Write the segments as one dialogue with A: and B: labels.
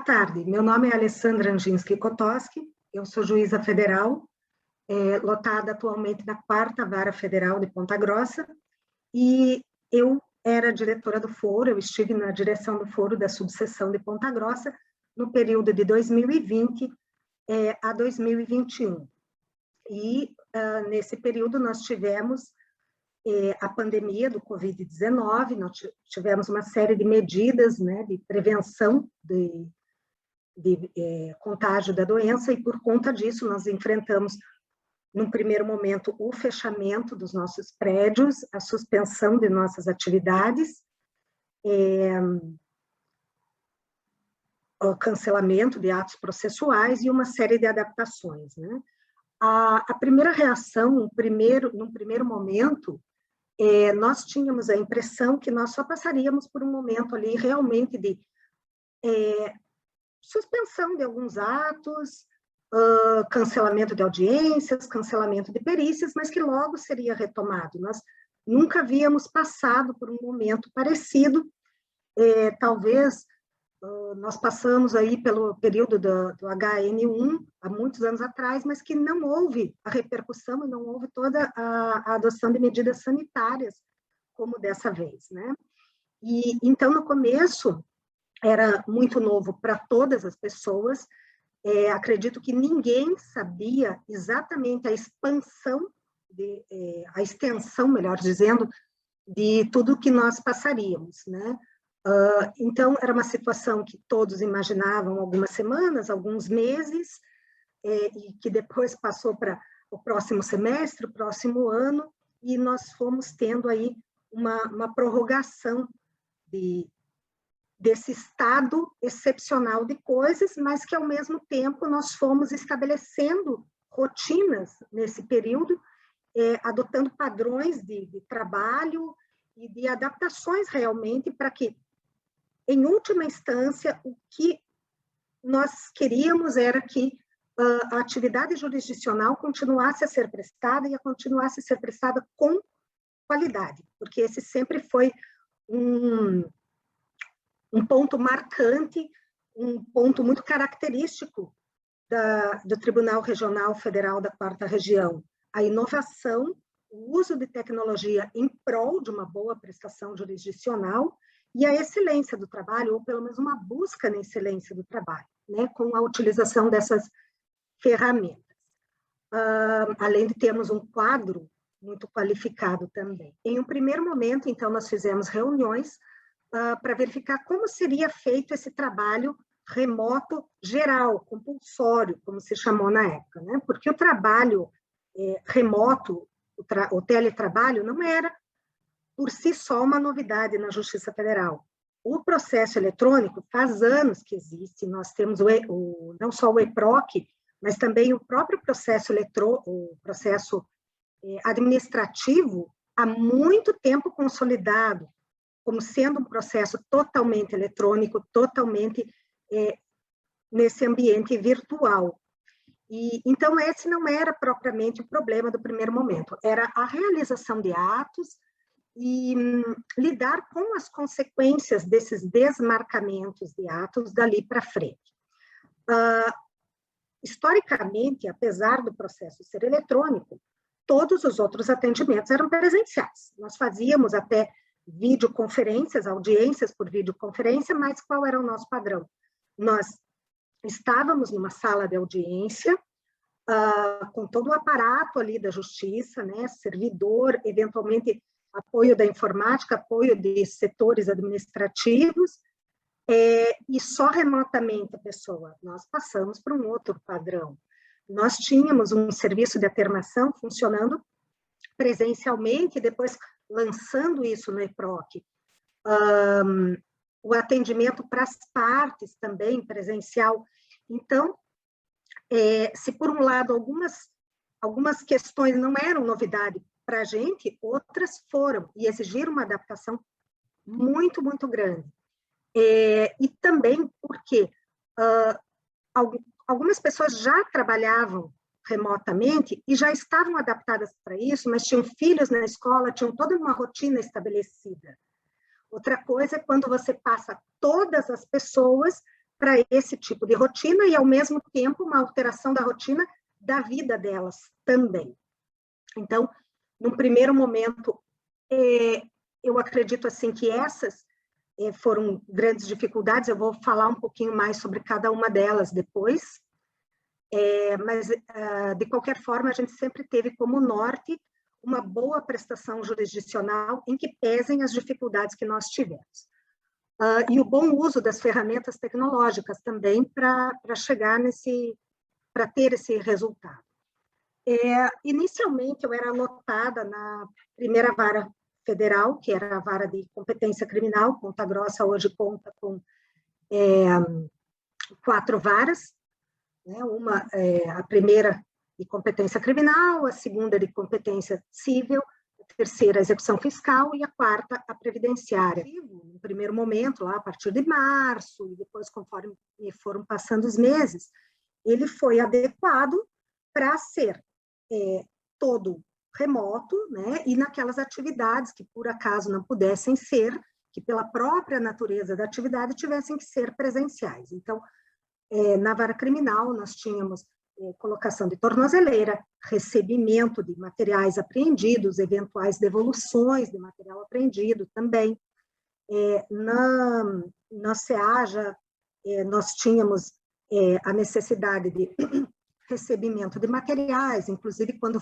A: tarde, meu nome é Alessandra Anginski-Kotoski, eu sou juíza federal, lotada atualmente na 4ª Vara Federal de Ponta Grossa, e eu era diretora do foro, eu estive na direção do foro da subseção de Ponta Grossa no período de 2020 a 2021. E nesse período nós tivemos a pandemia do Covid-19, nós tivemos uma série de medidas, né, de prevenção de contágio da doença, e por conta disso nós enfrentamos, num primeiro momento, o fechamento dos nossos prédios, a suspensão de nossas atividades, o cancelamento de atos processuais e uma série de adaptações, né? A primeira reação, num primeiro momento, nós tínhamos a impressão que nós só passaríamos por um momento ali realmente de suspensão de alguns atos, cancelamento de audiências, cancelamento de perícias, mas que logo seria retomado. Nós nunca havíamos passado por um momento parecido, talvez nós passamos aí pelo período do HN1, há muitos anos atrás, mas que não houve a repercussão e não houve toda a adoção de medidas sanitárias como dessa vez, né? E então, no começo, era muito novo para todas as pessoas, acredito que ninguém sabia exatamente a extensão, melhor dizendo, de tudo que nós passaríamos, né? Então, era uma situação que todos imaginavam algumas semanas, alguns meses, e que depois passou para o próximo semestre, o próximo ano, e nós fomos tendo aí uma prorrogação desse estado excepcional de coisas, mas que, ao mesmo tempo, nós fomos estabelecendo rotinas nesse período, adotando padrões de trabalho e de adaptações realmente para que, em última instância, o que nós queríamos era que a atividade jurisdicional continuasse a ser prestada e continuasse a ser prestada com qualidade, porque esse sempre foi um ponto marcante, um ponto muito característico do Tribunal Regional Federal da 4ª Região, a inovação, o uso de tecnologia em prol de uma boa prestação jurisdicional e a excelência do trabalho, ou pelo menos uma busca na excelência do trabalho, né, com a utilização dessas ferramentas. Além de termos um quadro muito qualificado também. Em um primeiro momento, então, nós fizemos reuniões para verificar como seria feito esse trabalho remoto geral, compulsório, como se chamou na época, né? Porque o trabalho remoto, o teletrabalho, não era por si só uma novidade na Justiça Federal. O processo eletrônico faz anos que existe, nós temos não só o EPROC, mas também o próprio processo administrativo há muito tempo consolidado, como sendo um processo totalmente eletrônico, totalmente nesse ambiente virtual. E, então, esse não era propriamente o problema do primeiro momento, era a realização de atos e lidar com as consequências desses desmarcamentos de atos dali para frente. Historicamente, apesar do processo ser eletrônico, todos os outros atendimentos eram presenciais. Nós fazíamos até videoconferências, audiências por videoconferência, mas qual era o nosso padrão? Nós estávamos numa sala de audiência, com todo o aparato ali da justiça, né, servidor, eventualmente apoio da informática, apoio de setores administrativos, e só remotamente a pessoa. Nós passamos para um outro padrão. Nós tínhamos um serviço de atermação funcionando presencialmente, depois lançando isso no EPROC. O atendimento para as partes também presencial. Então, se por um lado algumas questões não eram novidade para a gente, outras foram, e exigiram uma adaptação muito, muito grande. E também porque algumas pessoas já trabalhavam remotamente e já estavam adaptadas para isso, mas tinham filhos na escola, tinham toda uma rotina estabelecida. Outra coisa é quando você passa todas as pessoas para esse tipo de rotina e, ao mesmo tempo, uma alteração da rotina da vida delas também. Então, num primeiro momento, eu acredito assim que essas foram grandes dificuldades. Eu vou falar um pouquinho mais sobre cada uma delas depois, mas, de qualquer forma, a gente sempre teve como norte uma boa prestação jurisdicional em que pesem as dificuldades que nós tivemos. E o bom uso das ferramentas tecnológicas também para chegar para ter esse resultado. Inicialmente, eu era lotada na primeira vara federal, que era a vara de competência criminal. Ponta Grossa hoje conta com 4 varas, né? Uma, a primeira de competência criminal, a segunda de competência civil, a terceira a execução fiscal e a quarta a previdenciária. No primeiro momento, lá a partir de março, e depois conforme foram passando os meses, ele foi adequado para ser todo remoto, né? E naquelas atividades que por acaso não pudessem ser, que pela própria natureza da atividade tivessem que ser presenciais. Então, na vara criminal, nós tínhamos colocação de tornozeleira, recebimento de materiais apreendidos, eventuais devoluções de material apreendido também. Na SEAJA, nós tínhamos a necessidade de recebimento de materiais, inclusive quando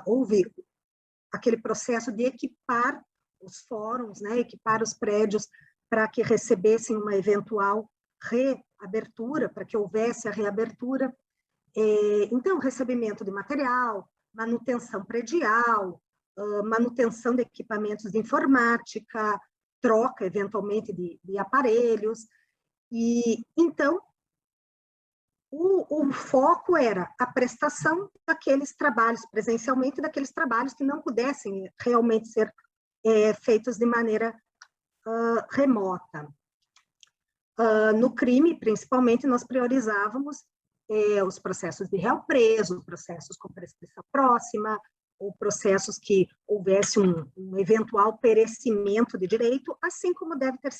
A: houve aquele processo de equipar os fóruns, né, equipar os prédios para que recebessem uma eventual reabertura, para que houvesse a reabertura. Então, recebimento de material, manutenção predial, manutenção de equipamentos de informática, troca, eventualmente, de aparelhos. E, então, o foco era a prestação daqueles trabalhos presencialmente, daqueles trabalhos que não pudessem realmente ser feitos de maneira remota. No crime, principalmente, nós priorizávamos os processos de réu preso, processos com prescrição próxima, ou processos que houvesse um eventual perecimento de direito, assim como deve ter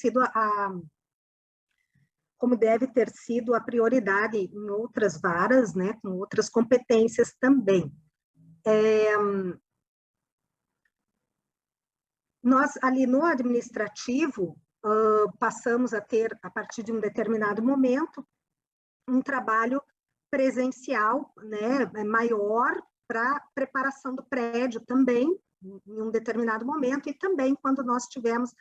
A: sido a prioridade em outras varas, né, com outras competências também. Nós, ali no administrativo, passamos a ter, a partir de um determinado momento, um trabalho presencial, né, maior para preparação do prédio também, em um determinado momento, e também quando nós tivemos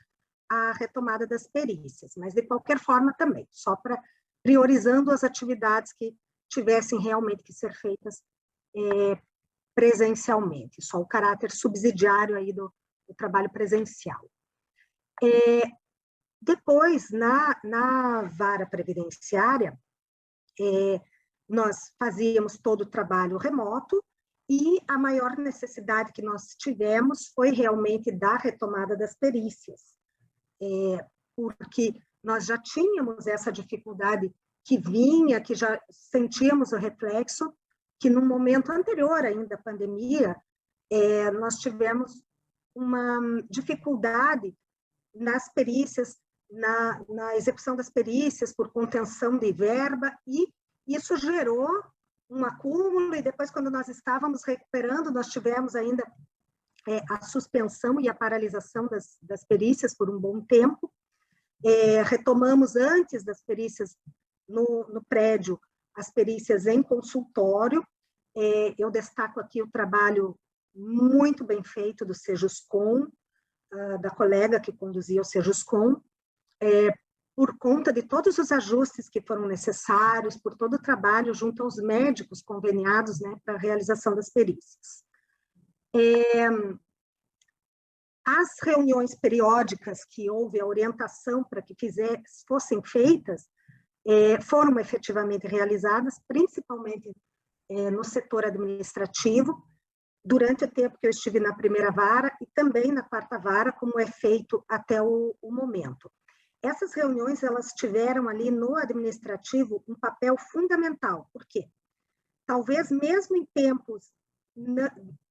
A: a retomada das perícias, mas de qualquer forma também, só para priorizando as atividades que tivessem realmente que ser feitas presencialmente, só o caráter subsidiário aí do trabalho presencial. Depois, na vara previdenciária, nós fazíamos todo o trabalho remoto e a maior necessidade que nós tivemos foi realmente da retomada das perícias, porque nós já tínhamos essa dificuldade que vinha, que já sentíamos o reflexo, que no momento anterior ainda à pandemia, nós tivemos uma dificuldade nas perícias, na execução das perícias por contenção de verba, e isso gerou um acúmulo, e depois, quando nós estávamos recuperando, nós tivemos ainda a suspensão e a paralisação das perícias por um bom tempo. Retomamos antes das perícias no prédio, as perícias em consultório. Eu destaco aqui o trabalho muito bem feito do Sejuscom, da colega que conduzia o Sejuscom, por conta de todos os ajustes que foram necessários, por todo o trabalho junto aos médicos conveniados, né, para a realização das perícias. As reuniões periódicas que houve a orientação para que fossem feitas, foram efetivamente realizadas, principalmente no setor administrativo, durante o tempo que eu estive na primeira vara e também na quarta vara, como é feito até o momento. Essas reuniões, elas tiveram ali no administrativo um papel fundamental, porque talvez mesmo em tempos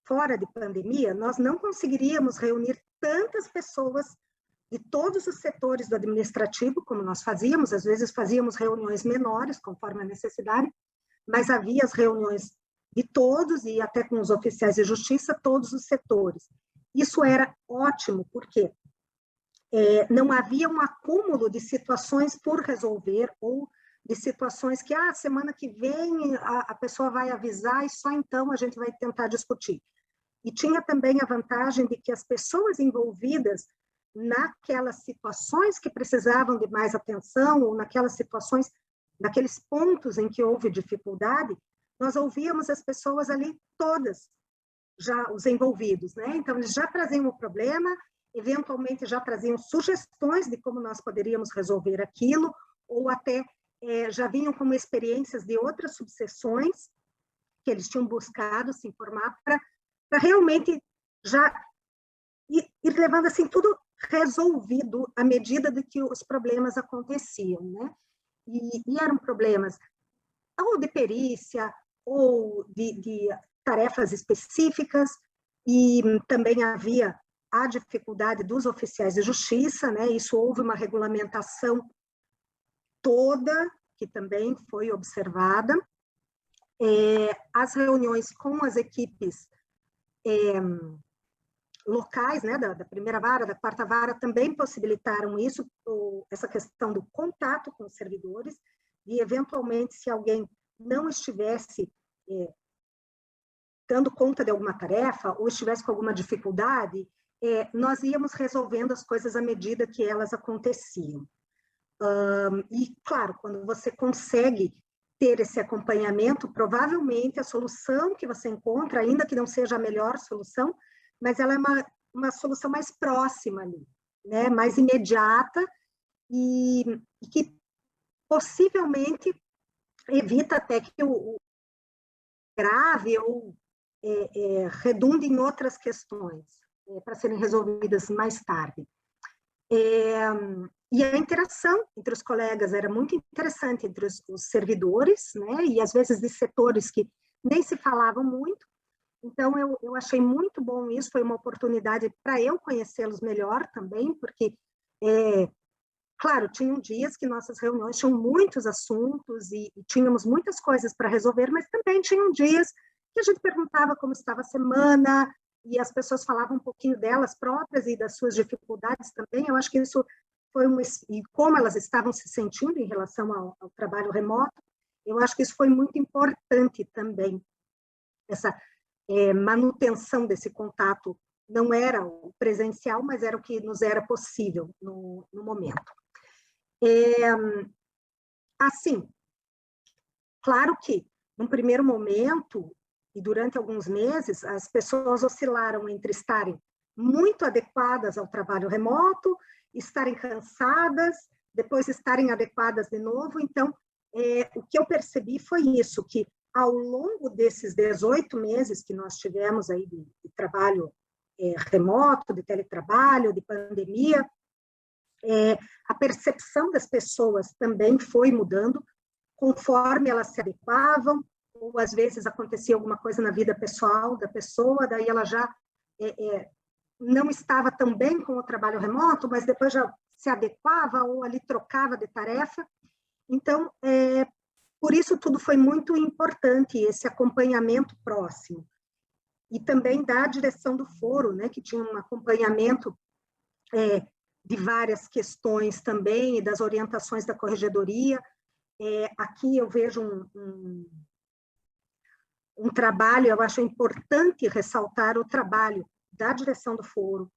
A: fora de pandemia, nós não conseguiríamos reunir tantas pessoas de todos os setores do administrativo, como nós fazíamos, às vezes fazíamos reuniões menores, conforme a necessidade, mas havia as reuniões de todos, e até com os oficiais de justiça, todos os setores. Isso era ótimo, porque não havia um acúmulo de situações por resolver, ou de situações que, semana que vem a pessoa vai avisar e só então a gente vai tentar discutir. E tinha também a vantagem de que as pessoas envolvidas naquelas situações que precisavam de mais atenção, ou naquelas situações, naqueles pontos em que houve dificuldade, nós ouvíamos as pessoas ali todas, já os envolvidos, né? Então, eles já traziam o problema, eventualmente já traziam sugestões de como nós poderíamos resolver aquilo, ou até já vinham como experiências de outras subseções que eles tinham buscado se informar para realmente já ir levando assim tudo resolvido à medida de que os problemas aconteciam, né? E eram problemas ou de perícia, ou de tarefas específicas, e também havia a dificuldade dos oficiais de justiça, né? Isso houve uma regulamentação toda, que também foi observada. As reuniões com as equipes locais, né, da primeira vara, da quarta vara, também possibilitaram isso, essa questão do contato com os servidores, e eventualmente, se alguém não estivesse dando conta de alguma tarefa, ou estivesse com alguma dificuldade, nós íamos resolvendo as coisas à medida que elas aconteciam. E, claro, quando você consegue ter esse acompanhamento, provavelmente a solução que você encontra, ainda que não seja a melhor solução, mas ela é uma solução mais próxima ali, né? Mais imediata, e que possivelmente evita até que o grave ou redunde em outras questões para serem resolvidas mais tarde. E a interação entre os colegas era muito interessante, entre os servidores, né? E às vezes de setores que nem se falavam muito. Então, eu achei muito bom isso, foi uma oportunidade para eu conhecê-los melhor também, porque, claro, tinham dias que nossas reuniões tinham muitos assuntos e tínhamos muitas coisas para resolver, mas também tinham dias que a gente perguntava como estava a semana, e as pessoas falavam um pouquinho delas próprias e das suas dificuldades também. Eu acho que isso foi e como elas estavam se sentindo em relação ao trabalho remoto, eu acho que isso foi muito importante também, essa manutenção desse contato. Não era o presencial, mas era o que nos era possível no momento. Assim, claro que, num primeiro momento, e durante alguns meses, as pessoas oscilaram entre estarem muito adequadas ao trabalho remoto, estarem cansadas, depois estarem adequadas de novo. Então, o que eu percebi foi isso, que ao longo desses 18 meses que nós tivemos aí de trabalho remoto, de teletrabalho, de pandemia, a percepção das pessoas também foi mudando, conforme elas se adequavam, ou às vezes acontecia alguma coisa na vida pessoal da pessoa, daí ela já não estava tão bem com o trabalho remoto, mas depois já se adequava ou ali trocava de tarefa. Então, por isso tudo foi muito importante, esse acompanhamento próximo. E também da direção do foro, né, que tinha um acompanhamento de várias questões também, e das orientações da corregedoria. Aqui eu vejo um trabalho, eu acho importante ressaltar o trabalho da direção do foro,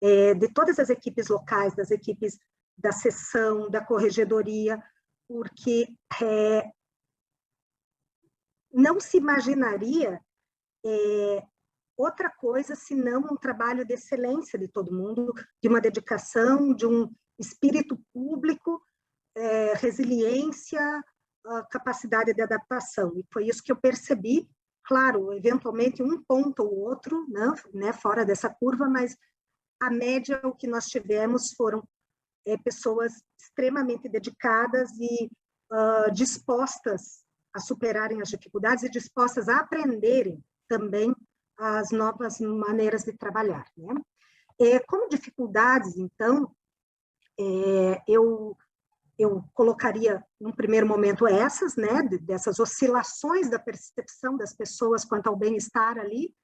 A: de todas as equipes locais, das equipes da seção, da corregedoria, porque não se imaginaria outra coisa senão um trabalho de excelência de todo mundo, de uma dedicação, de um espírito público, resiliência, capacidade de adaptação. E foi isso que eu percebi. Claro, eventualmente um ponto ou outro, né, fora dessa curva, mas a média, o que nós tivemos foram pessoas extremamente dedicadas e dispostas a superarem as dificuldades e dispostas a aprenderem também as novas maneiras de trabalhar, né? Como dificuldades, então, eu colocaria, num primeiro momento, essas, né, dessas oscilações da percepção das pessoas quanto ao bem-estar ali.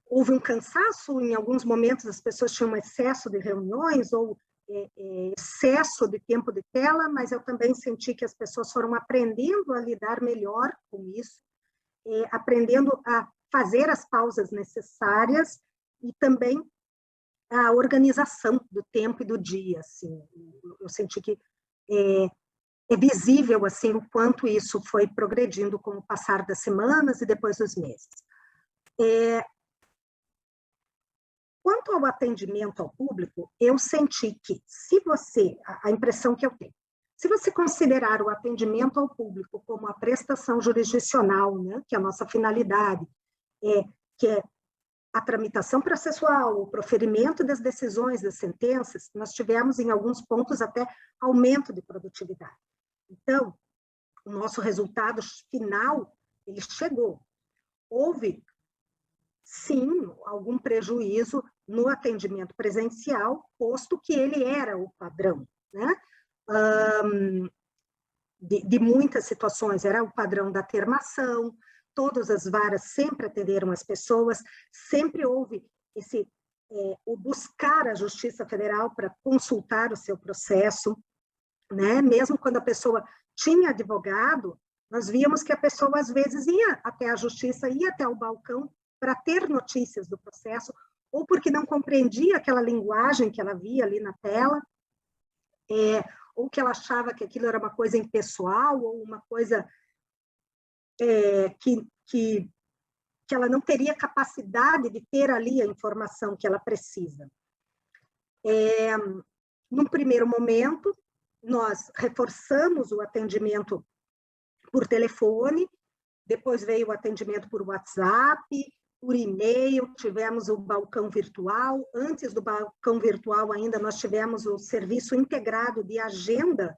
A: Houve um cansaço, em alguns momentos as pessoas tinham um excesso de reuniões ou excesso de tempo de tela, mas eu também senti que as pessoas foram aprendendo a lidar melhor com isso, aprendendo a fazer as pausas necessárias e também a organização do tempo e do dia. Assim. Eu senti que é visível assim, o quanto isso foi progredindo com o passar das semanas e depois dos meses. Quanto ao atendimento ao público, eu senti que, se você, a impressão que eu tenho, se você considerar o atendimento ao público como a prestação jurisdicional, né, que é a nossa finalidade, que é a tramitação processual, o proferimento das decisões, das sentenças, nós tivemos, em alguns pontos, até aumento de produtividade. Então, o nosso resultado final, ele chegou. Houve, sim, algum prejuízo no atendimento presencial, posto que ele era o padrão, né? De muitas situações, era o padrão da termação, todas as varas sempre atenderam as pessoas, sempre houve o buscar a Justiça Federal para consultar o seu processo, né? Mesmo quando a pessoa tinha advogado, nós víamos que a pessoa às vezes ia até a Justiça, ia até o balcão para ter notícias do processo, ou porque não compreendia aquela linguagem que ela via ali na tela, ou que ela achava que aquilo era uma coisa impessoal, ou uma coisa que ela não teria capacidade de ter ali a informação que ela precisa. Num primeiro momento, nós reforçamos o atendimento por telefone, depois veio o atendimento por WhatsApp, por e-mail, tivemos o balcão virtual. Antes do balcão virtual ainda, nós tivemos o serviço integrado de agenda,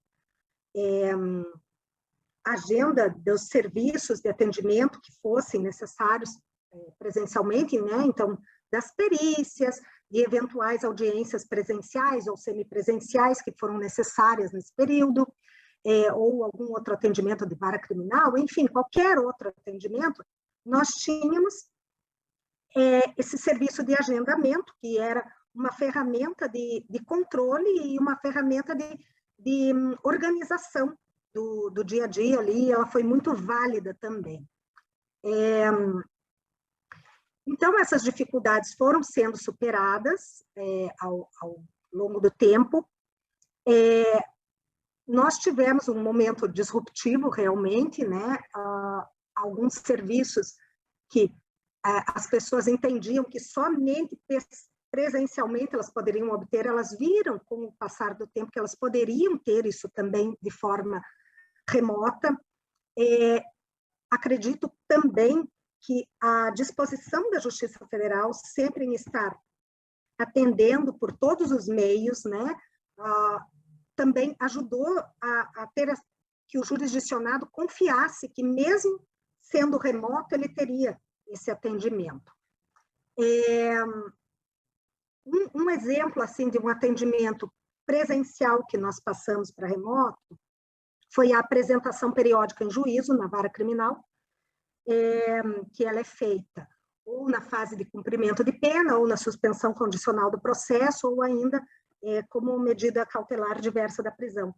A: agenda dos serviços de atendimento que fossem necessários presencialmente, né? Então, das perícias, de eventuais audiências presenciais ou semipresenciais que foram necessárias nesse período, ou algum outro atendimento de vara criminal, enfim, qualquer outro atendimento, nós tínhamos esse serviço de agendamento, que era uma ferramenta de controle e uma ferramenta de organização do dia a dia ali, ela foi muito válida também. Então, essas dificuldades foram sendo superadas ao longo do tempo. Nós tivemos um momento disruptivo, realmente, né? Alguns serviços que as pessoas entendiam que somente presencialmente elas poderiam obter, elas viram, com o passar do tempo, que elas poderiam ter isso também de forma remota. Acredito também que a disposição da Justiça Federal sempre em estar atendendo por todos os meios, né, também ajudou a ter que o jurisdicionado confiasse que, mesmo sendo remoto, ele teria esse atendimento. Um exemplo assim de um atendimento presencial que nós passamos para remoto foi a apresentação periódica em juízo na vara criminal, que ela é feita ou na fase de cumprimento de pena, ou na suspensão condicional do processo, ou ainda como medida cautelar diversa da prisão.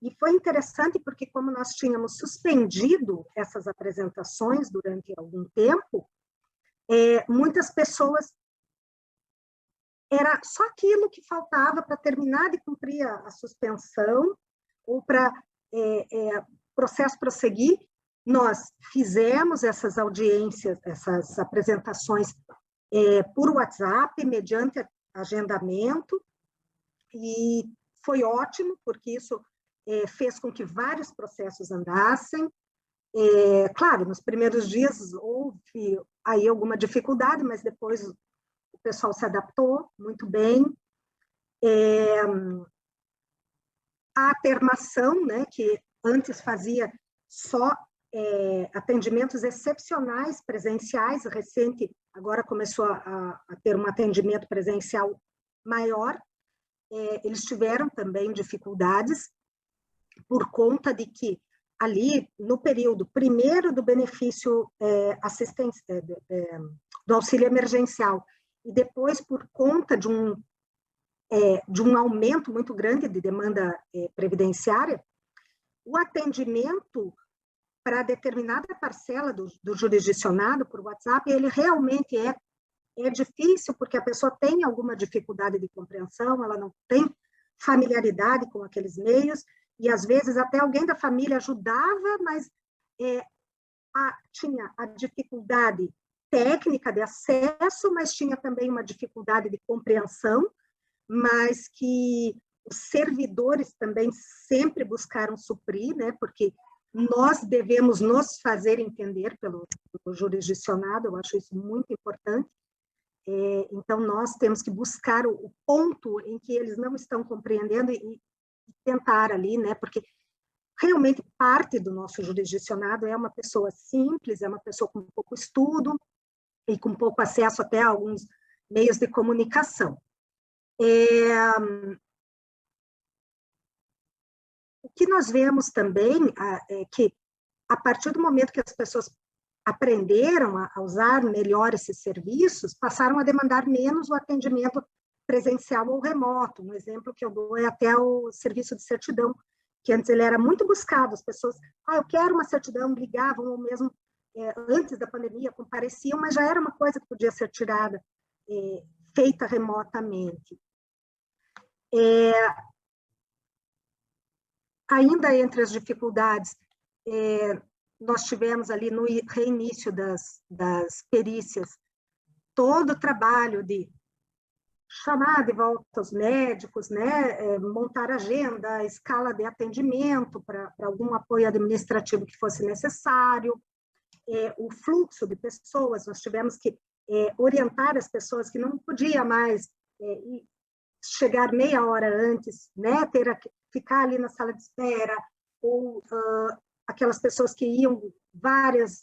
A: E foi interessante porque, como nós tínhamos suspendido essas apresentações durante algum tempo, muitas pessoas, era só aquilo que faltava para terminar de cumprir a suspensão, ou para processo prosseguir. Nós fizemos essas audiências, essas apresentações por WhatsApp, mediante agendamento, e foi ótimo, porque isso fez com que vários processos andassem. Claro, nos primeiros dias houve aí alguma dificuldade, mas depois o pessoal se adaptou muito bem. A termação, né, que antes fazia só atendimentos excepcionais presenciais, recente, agora começou a ter um atendimento presencial maior, eles tiveram também dificuldades por conta de que ali, no período primeiro do benefício assistência, do auxílio emergencial, e depois por conta de um aumento muito grande de demanda previdenciária, o atendimento para determinada parcela do jurisdicionado por WhatsApp, ele realmente é difícil, porque a pessoa tem alguma dificuldade de compreensão, ela não tem familiaridade com aqueles meios, e às vezes até alguém da família ajudava, mas tinha a dificuldade técnica de acesso, mas tinha também uma dificuldade de compreensão, mas que os servidores também sempre buscaram suprir, né, porque nós devemos nos fazer entender pelo jurisdicionado, eu acho isso muito importante. Então, nós temos que buscar o ponto em que eles não estão compreendendo e tentar ali, né, porque realmente parte do nosso jurisdicionado é uma pessoa simples, é uma pessoa com pouco estudo e com pouco acesso até a alguns meios de comunicação. O que nós vemos também é que, a partir do momento que as pessoas aprenderam a usar melhor esses serviços, passaram a demandar menos o atendimento presencial ou remoto. Um exemplo que eu dou é até o serviço de certidão, que antes ele era muito buscado, as pessoas, eu quero uma certidão, ligavam, ou mesmo antes da pandemia compareciam, mas já era uma coisa que podia ser tirada, feita remotamente. Ainda entre as dificuldades, nós tivemos ali no reinício das perícias, todo o trabalho de chamar de volta os médicos, né, montar agenda, escala de atendimento para algum apoio administrativo que fosse necessário, o fluxo de pessoas, nós tivemos que orientar as pessoas que não podia mais chegar meia hora antes, né, ficar ali na sala de espera, ou aquelas pessoas que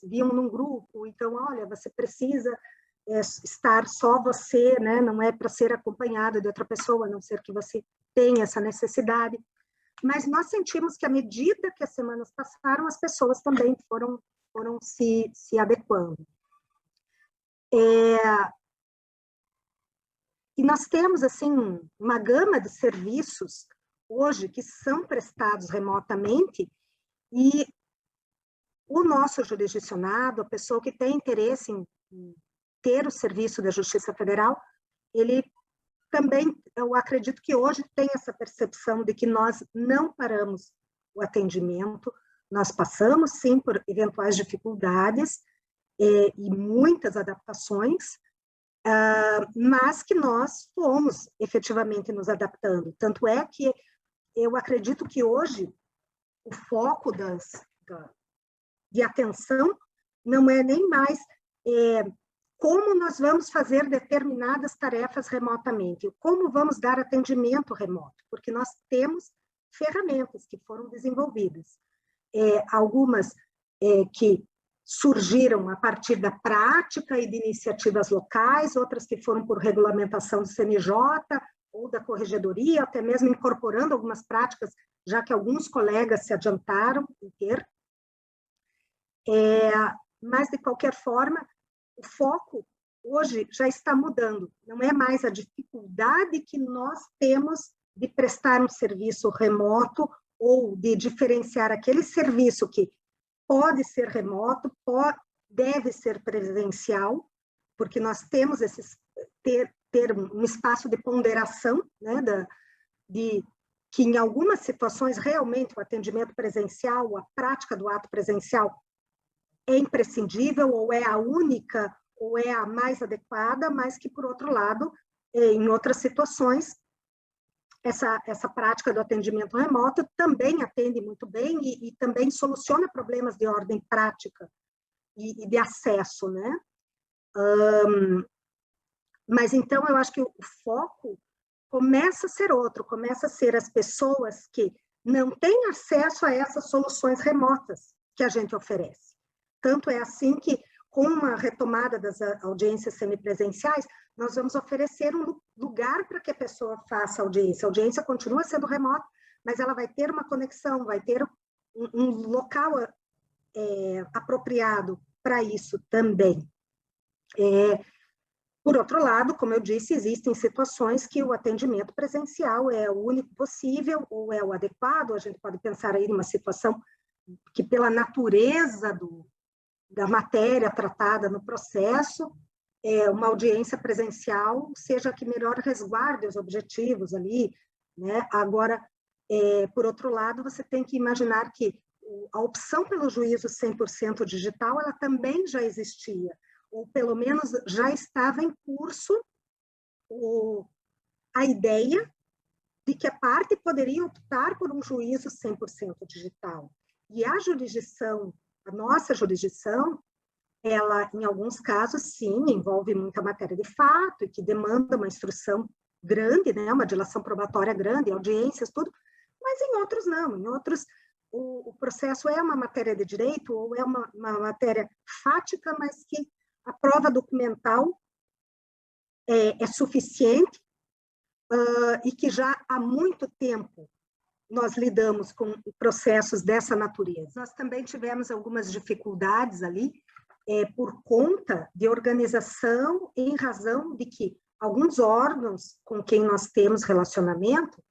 A: viam num grupo, então, olha, você precisa estar só você, né, não é para ser acompanhado de outra pessoa, a não ser que você tenha essa necessidade. Mas nós sentimos que, à medida que as semanas passaram, as pessoas também foram se adequando. E nós temos, assim, uma gama de serviços hoje que são prestados remotamente, e o nosso jurisdicionado, a pessoa que tem interesse em ter o serviço da Justiça Federal, ele também, eu acredito que hoje tem essa percepção de que nós não paramos o atendimento, nós passamos, sim, por eventuais dificuldades e muitas adaptações, mas que nós fomos efetivamente nos adaptando. Tanto é que eu acredito que hoje o foco de atenção não é nem mais como nós vamos fazer determinadas tarefas remotamente, como vamos dar atendimento remoto, porque nós temos ferramentas que foram desenvolvidas, algumas que surgiram a partir da prática e de iniciativas locais, outras que foram por regulamentação do CNJ ou da Corregedoria, até mesmo incorporando algumas práticas, já que alguns colegas se adiantaram em ter. Mas, de qualquer forma, o foco hoje já está mudando. Não é mais a dificuldade que nós temos de prestar um serviço remoto ou de diferenciar aquele serviço que pode ser remoto, deve ser presencial, porque nós temos ter um espaço de ponderação, né, que em algumas situações realmente o atendimento presencial, a prática do ato presencial é imprescindível, ou é a única, ou é a mais adequada, mas que, por outro lado, em outras situações, essa prática do atendimento remoto também atende muito bem e também soluciona problemas de ordem prática e de acesso, né? Mas, então, eu acho que o foco começa a ser outro, começa a ser as pessoas que não têm acesso a essas soluções remotas, que a gente oferece. Tanto é assim que, com a retomada das audiências semipresenciais, nós vamos oferecer um lugar para que a pessoa faça audiência. A audiência continua sendo remota, mas ela vai ter uma conexão, vai ter um local apropriado para isso também. Por outro lado, como eu disse, existem situações que o atendimento presencial é o único possível ou é o adequado. A gente pode pensar aí numa situação que, pela natureza da matéria tratada no processo, uma audiência presencial seja a que melhor resguarde os objetivos ali, né? Agora, por outro lado, você tem que imaginar que a opção pelo juízo 100% digital, ela também já existia, ou pelo menos já estava em curso a ideia de que a parte poderia optar por um juízo 100% digital. E a jurisdição, a nossa jurisdição, ela, em alguns casos, sim, envolve muita matéria de fato e que demanda uma instrução grande, né, uma dilação probatória grande, audiências, tudo, mas em outros não, em outros o processo é uma matéria de direito ou é uma matéria fática, mas que a prova documental é suficiente e que já há muito tempo nós lidamos com processos dessa natureza. Nós também tivemos algumas dificuldades ali por conta de organização, em razão de que alguns órgãos com quem nós temos relacionamento,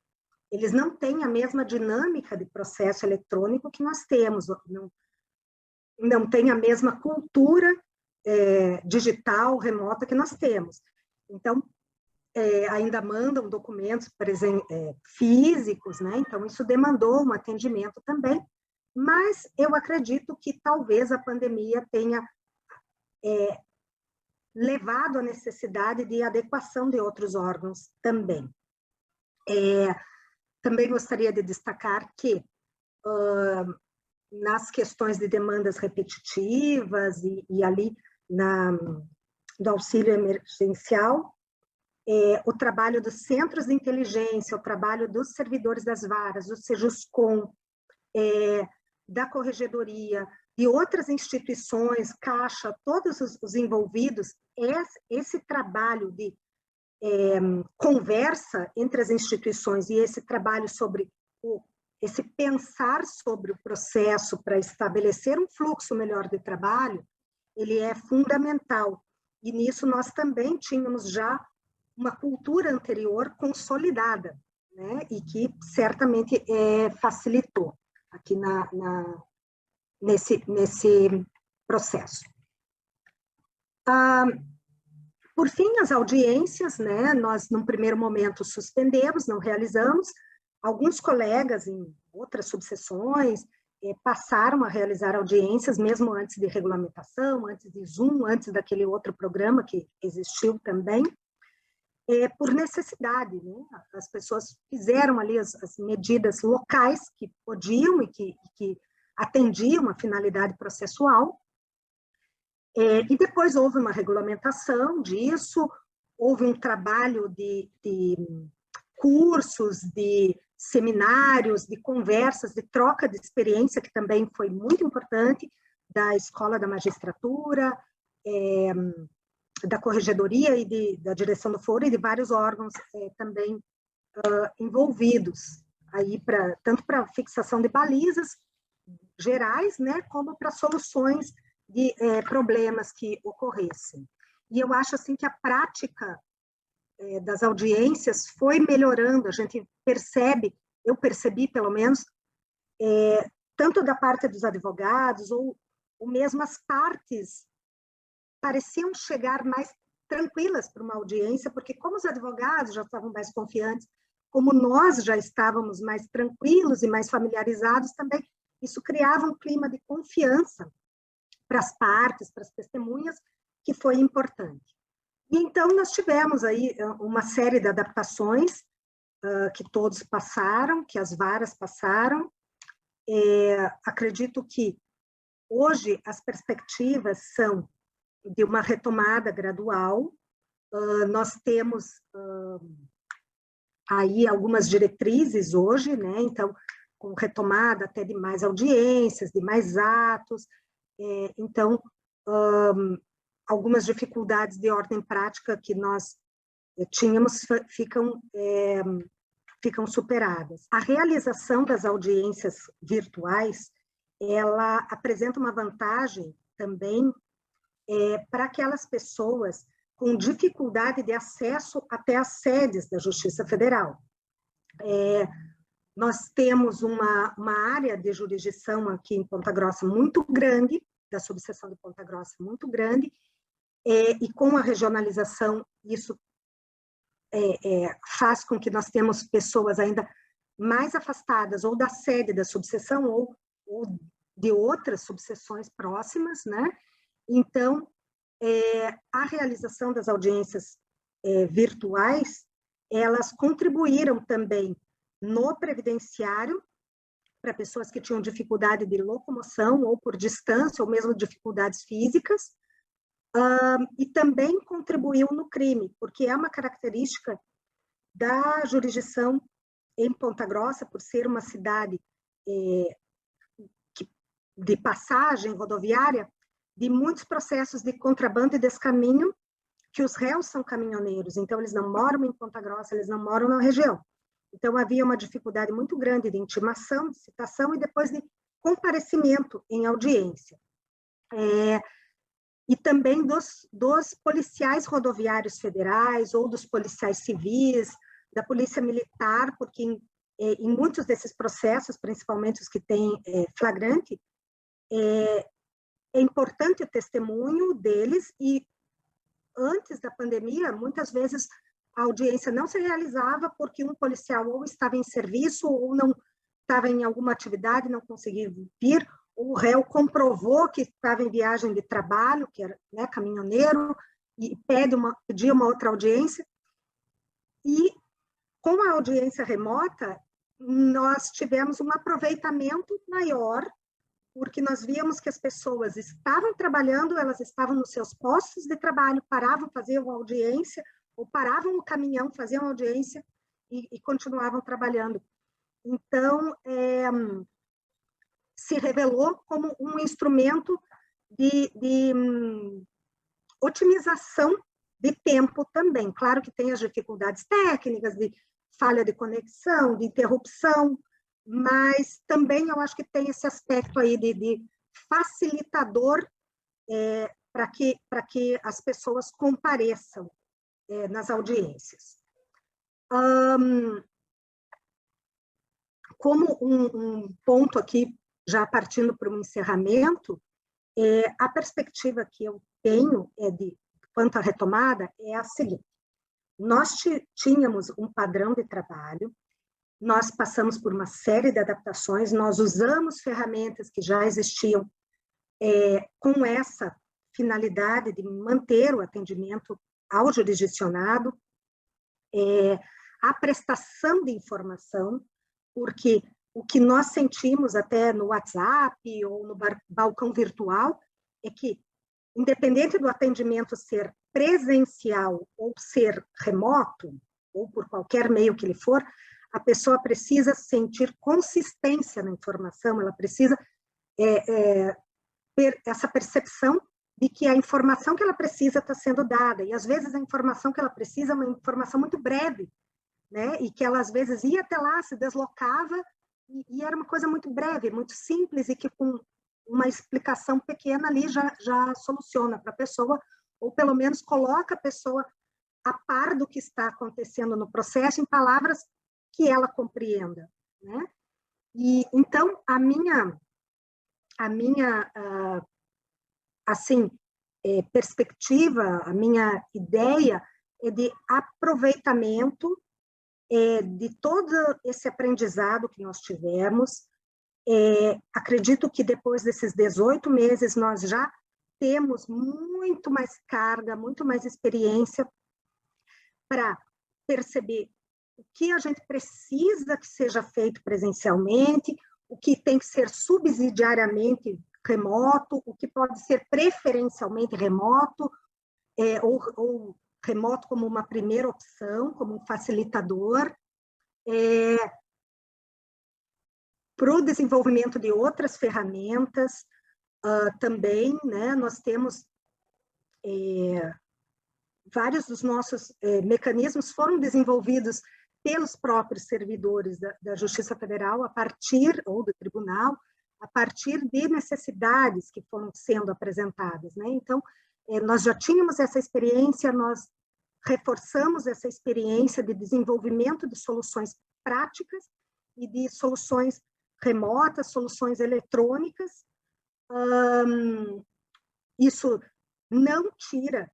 A: eles não têm a mesma dinâmica de processo eletrônico que nós temos, não tem a mesma cultura digital, remota que nós temos. Então, ainda mandam documentos físicos, né? Então isso demandou um atendimento também, mas eu acredito que talvez a pandemia tenha levado à necessidade de adequação de outros órgãos também. Também gostaria de destacar que nas questões de demandas repetitivas e ali do auxílio emergencial, o trabalho dos centros de inteligência, o trabalho dos servidores das varas, do Sejuscom, da Corregedoria e outras instituições, Caixa, todos os envolvidos, esse trabalho de conversa entre as instituições e esse trabalho sobre esse pensar sobre o processo para estabelecer um fluxo melhor de trabalho, ele é fundamental. E nisso nós também tínhamos já uma cultura anterior consolidada, né? E que certamente facilitou aqui nesse processo. Por fim, as audiências, né? Nós, num primeiro momento, suspendemos, não realizamos. Alguns colegas em outras subseções passaram a realizar audiências, mesmo antes de regulamentação, antes de Zoom, antes daquele outro programa que existiu também, por necessidade, né? As pessoas fizeram ali as medidas locais que podiam e que atendiam a finalidade processual, e depois houve uma regulamentação disso, houve um trabalho de cursos, de seminários, de conversas, de troca de experiência, que também foi muito importante, da Escola da Magistratura, da Corregedoria e da direção do foro e de vários órgãos também envolvidos, aí tanto para fixação de balizas gerais, né, como para soluções de problemas que ocorressem. E eu acho assim que a prática das audiências foi melhorando, a gente percebe, eu percebi pelo menos, tanto da parte dos advogados, ou mesmo as partes pareciam chegar mais tranquilas para uma audiência, porque como os advogados já estavam mais confiantes, como nós já estávamos mais tranquilos e mais familiarizados também, isso criava um clima de confiança para as partes, para as testemunhas, que foi importante. E então nós tivemos aí uma série de adaptações que todos passaram, que as varas passaram. Acredito que hoje as perspectivas são de uma retomada gradual. Nós temos aí algumas diretrizes hoje, né? Então, com retomada até de mais audiências, de mais atos. Então, algumas dificuldades de ordem prática que nós tínhamos ficam superadas. A realização das audiências virtuais, ela apresenta uma vantagem também para aquelas pessoas com dificuldade de acesso até as sedes da Justiça Federal. Nós temos uma área de jurisdição aqui em Ponta Grossa muito grande, da subseção de Ponta Grossa muito grande, e com a regionalização, isso faz com que nós temos pessoas ainda mais afastadas, ou da sede da subseção, ou de outras subseções próximas, né? Então, a realização das audiências virtuais, elas contribuíram também no previdenciário, para pessoas que tinham dificuldade de locomoção, ou por distância, ou mesmo dificuldades físicas, e também contribuiu no crime, porque é uma característica da jurisdição em Ponta Grossa, por ser uma cidade de passagem rodoviária, de muitos processos de contrabando e descaminho, que os réus são caminhoneiros, então eles não moram em Ponta Grossa, eles não moram na região. Então havia uma dificuldade muito grande de intimação, de citação e depois de comparecimento em audiência. E também dos policiais rodoviários federais ou dos policiais civis, da polícia militar, porque em muitos desses processos, principalmente os que têm flagrante, é importante o testemunho deles, e antes da pandemia, muitas vezes a audiência não se realizava porque um policial ou estava em serviço ou não estava em alguma atividade, não conseguia vir, ou o réu comprovou que estava em viagem de trabalho, que era, né, caminhoneiro, e pedia uma outra audiência. E com a audiência remota, nós tivemos um aproveitamento maior, porque nós víamos que as pessoas estavam trabalhando, elas estavam nos seus postos de trabalho, paravam, faziam uma audiência, ou paravam no caminhão, faziam audiência e continuavam trabalhando. Então, se revelou como um instrumento de otimização de tempo também. Claro que tem as dificuldades técnicas, de falha de conexão, de interrupção, mas também eu acho que tem esse aspecto aí de facilitador para que as pessoas compareçam nas audiências. Como um ponto aqui, já partindo para um encerramento, a perspectiva que eu tenho quanto à retomada é a seguinte: nós tínhamos um padrão de trabalho, nós passamos por uma série de adaptações, nós usamos ferramentas que já existiam com essa finalidade de manter o atendimento ao jurisdicionado, a prestação de informação, porque o que nós sentimos até no WhatsApp ou no balcão virtual é que, independente do atendimento ser presencial ou ser remoto, ou por qualquer meio que ele for, a pessoa precisa sentir consistência na informação, ela precisa ter essa percepção de que a informação que ela precisa está sendo dada, e às vezes a informação que ela precisa é uma informação muito breve, né? E que ela às vezes ia até lá, se deslocava, e era uma coisa muito breve, muito simples, e que com uma explicação pequena ali já soluciona para a pessoa, ou pelo menos coloca a pessoa a par do que está acontecendo no processo, em palavras que ela compreenda, né? E então a minha assim, perspectiva, a minha ideia é de aproveitamento de todo esse aprendizado que nós tivemos. Acredito que depois desses 18 meses nós já temos muito mais carga, muito mais experiência para perceber o que a gente precisa que seja feito presencialmente, o que tem que ser subsidiariamente remoto, o que pode ser preferencialmente remoto, ou remoto como uma primeira opção, como um facilitador. para o desenvolvimento de outras ferramentas também, né? Nós temos vários dos nossos mecanismos foram desenvolvidos pelos próprios servidores da Justiça Federal a partir, ou do tribunal, a partir de necessidades que foram sendo apresentadas, né? Então, nós já tínhamos essa experiência, nós reforçamos essa experiência de desenvolvimento de soluções práticas e de soluções remotas, soluções eletrônicas. Isso não tira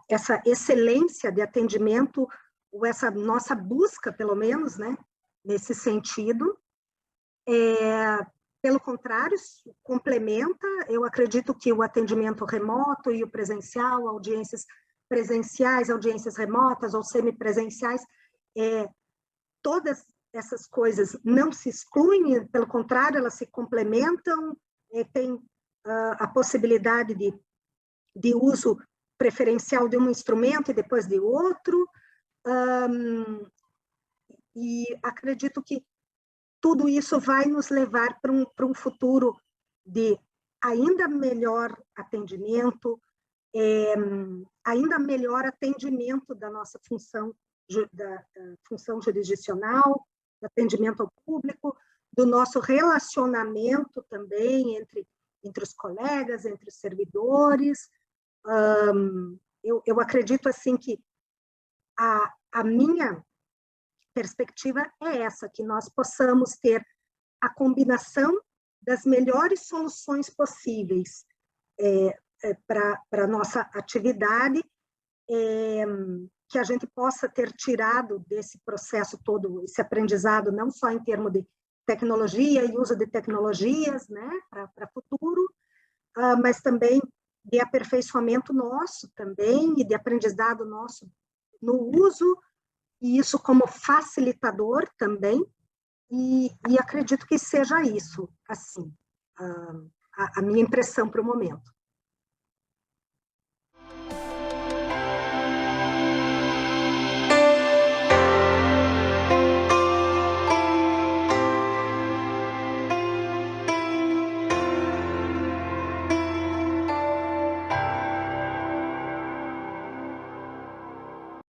A: essa excelência de atendimento, ou essa nossa busca, pelo menos, né, nesse sentido. Pelo contrário, complementa. Eu acredito que o atendimento remoto e o presencial, audiências presenciais, audiências remotas ou semipresenciais, todas essas coisas não se excluem, pelo contrário, elas se complementam, tem a possibilidade de uso preferencial de um instrumento e depois de outro, e acredito que tudo isso vai nos levar para um futuro de ainda melhor atendimento, ainda melhor atendimento da nossa função, da função jurisdicional, do atendimento ao público, do nosso relacionamento também entre os colegas, entre os servidores. Eu acredito assim que a minha perspectiva é essa, que nós possamos ter a combinação das melhores soluções possíveis para a nossa atividade, que a gente possa ter tirado desse processo todo, esse aprendizado, não só em termos de tecnologia e uso de tecnologias, né, para o futuro, mas também de aperfeiçoamento nosso também, e de aprendizado nosso no uso, e isso como facilitador também, e acredito que seja isso, assim, a minha impressão para o momento.